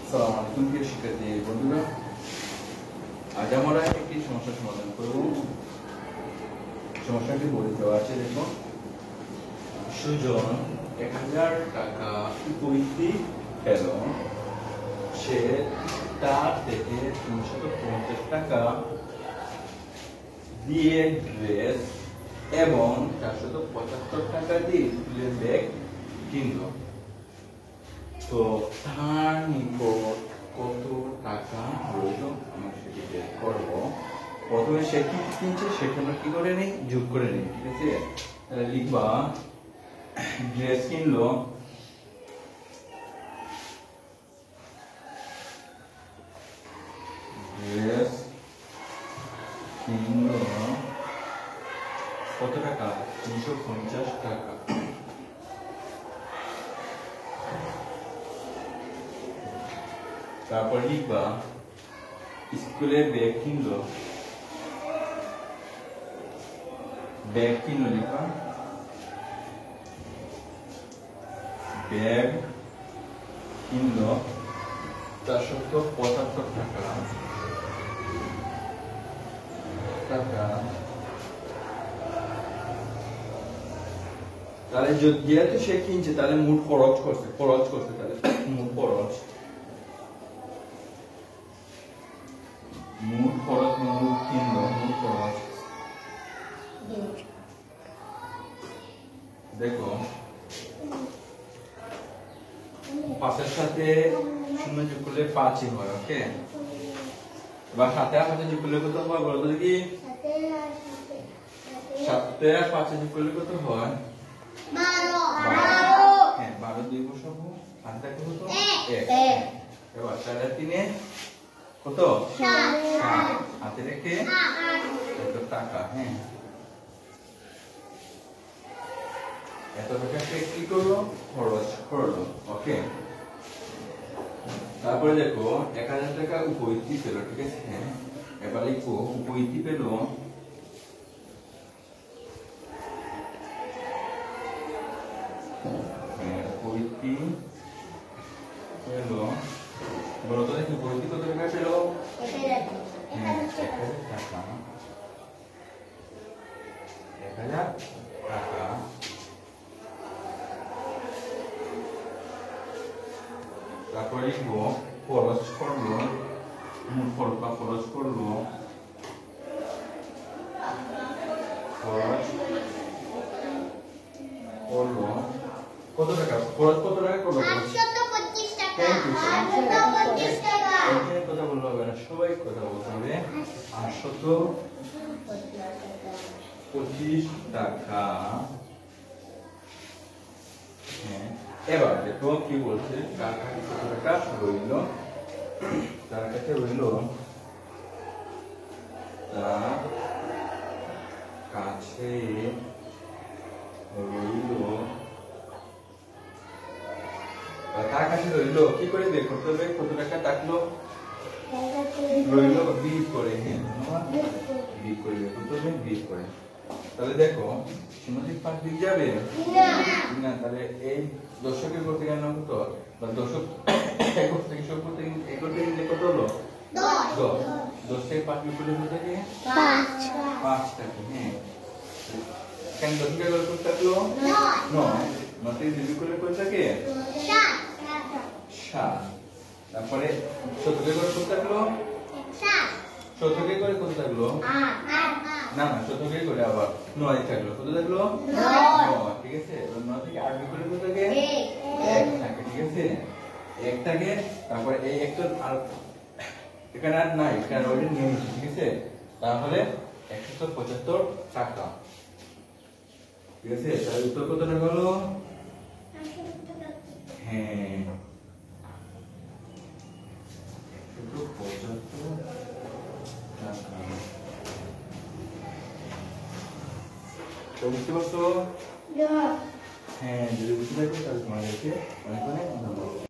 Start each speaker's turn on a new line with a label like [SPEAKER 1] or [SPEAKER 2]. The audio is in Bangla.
[SPEAKER 1] আসসালামু আলাইকুম প্রিয় শিক্ষার্থী বন্ধুরা, আজ আমরা একটি সমস্যার সমাধান করব। সমস্যাটি বলে দেওয়া আছে, দেখো। সুজন 1000 টাকা উপবৃত্তি পেল। সে তার থেকে 350 টাকা দিয়ে ড্রেস এবং 475 টাকা দিয়ে স্কুলের ব্যাগ কিনল। তো তার নিকট কত টাকা রইল আমরা সেটি বের করবো। প্রথমে সে কি কিনছে সেটা আমরা কি করে নেই, যোগ করে নেই, ঠিক আছে। তাহলে লিখবা ড্রেস কিনলো, ড্রেস কিনলো কত টাকা, 350 টাকা। তারপর লিখবা স্কুলে ব্যাগ কিনলো, ব্যাগ কিনলো, লিখবা ব্যাগ কিনলো 475 টাকা। তাহলে যেহেতু সে কিনছে তাহলে মোট খরচ করছে, তাহলে মোট খরচ কিনলো, মোট খরচ। দেখো 5 সাথে 0 যোগ করলে 5ই হয়, ওকে। এবার 7 আর 5 যোগ করলে কত হয় বলো তো দেখি। 7 আর 5 যোগ করলে কত হয়? 12। হ্যাঁ, 12 2 বসাবো, আর দেখো কত 1। এবার 4 আর 3 কত 7, হাতে রেখে এত টাকা। হ্যাঁ, এত টাকা সে কি করলো, খরচ করলো, ওকে। তারপরে দেখো 1000 টাকা উপবৃত্তি পেল, ঠিক আছে। হ্যাঁ, এবার লিখবো উপবৃত্তি পেল উপবৃত্তি পেল, বলো তো দেখি উপবৃত্তি কত টাকা পেল। 1000 টাকা, 1000 টাকা। তারপরে লিখবো খরচ করলো, মোট খরচ করলো, কত টাকা, খরচ কত টাকা করলো, 825 টাকা। কথা বলতে হবে না, সবাই কথা বলতে হবে। 825 টাকা। হ্যাঁ, এবার দেখো কি বলছে, কার কাছে কত টাকা রইল। তার কাছে রইল, তার কাছে কি করে বের করতে হবে, কত টাকা থাকলো রইল বিয়োগ করে। হ্যাঁ, বিয়োগ করে বের করতে হবে, বিয়োগ করে। তাহলে দেখো সমাধিক পাঠ দিক যাবে না, তাহলে এই দশকের করতে গেলে কত, বা দশক একক থেকে সব করতে গেলে কত হলো 10। 10 থেকে 5 বিয়োগ করলে কত থাকে 5 থাকে। হ্যাঁ, কেন 10 থেকে কত থাকলো 9। 9 থেকে বিয়োগ করলে কত থাকে 7। তারপরে 17 থেকে কত থাকলো 17 থেকে করে কত থাকলো 8। না 17 থেকে করে আবার 9 থাকলো, কত থাকলো 9, ঠিক আছে। এবার 9 থেকে 8 বিয়োগ করলে কত থাকে 1 থাকে, ঠিক আছে। 1 থাকে। তারপরে এই 1 তো আর এখানে আর নাই, এখানে অলরেডি নিয়ে নিচ্ছি, ঠিক আছে। তাহলে 175 টাকা, ঠিক আছে। তাহলে উত্তর কত টাকা হলো? হ্যাঁ, 175 টাকা। বুঝতে পারছো? হ্যাঁ, যদি বুঝতে পারছো তাহলে তোমাদেরকে অনেক অনেক ধন্যবাদ।